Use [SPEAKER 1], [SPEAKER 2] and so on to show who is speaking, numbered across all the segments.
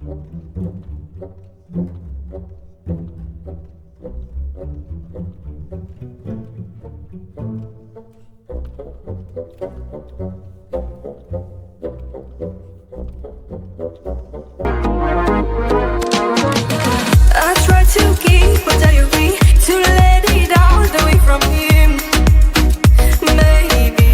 [SPEAKER 1] I try to keep a diary to let it out away from him. Maybe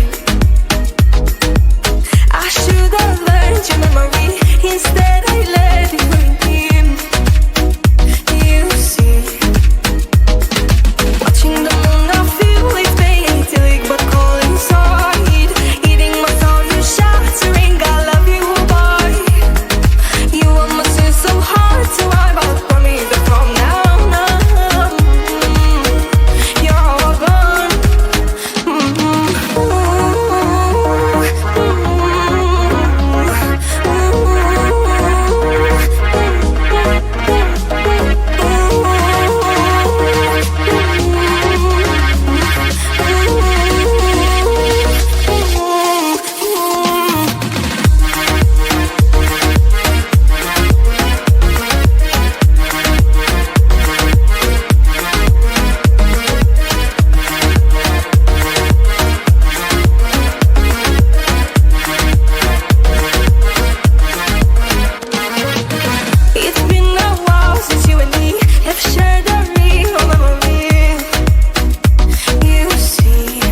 [SPEAKER 1] I should have learned your memory. Instead I let it ruin him. You see, watching the moon I feel it's painting, but cold inside, eating my soul, you shattering. I love you, boy. You are my sin so hard to wipe out from me. But from now on, you're all gone. It's been a while since you and me have shared a real memory. You see,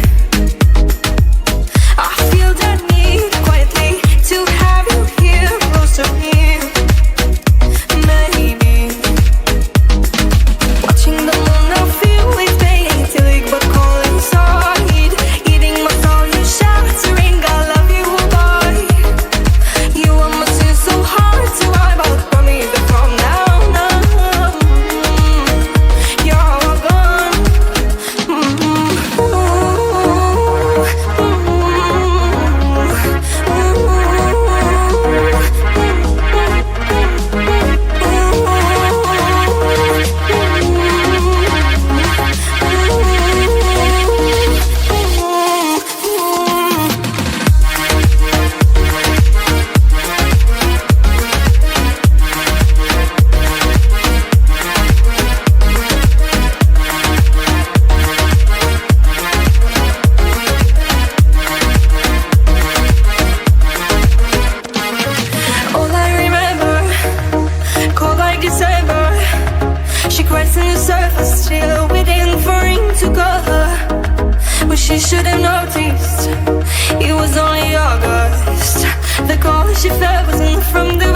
[SPEAKER 1] I feel the need quietly to have you here close to me. Maybe watching the moon I feel it's painting, but cold inside, eating my soul, you shattering. I love you, boy. You are my sin so hard to wipe out from me. But from now on, you're all gone. All I remember, cold like December. She cries on the surface, still waiting for him to call her. But she should have noticed it was only August. The call she felt wasn't from the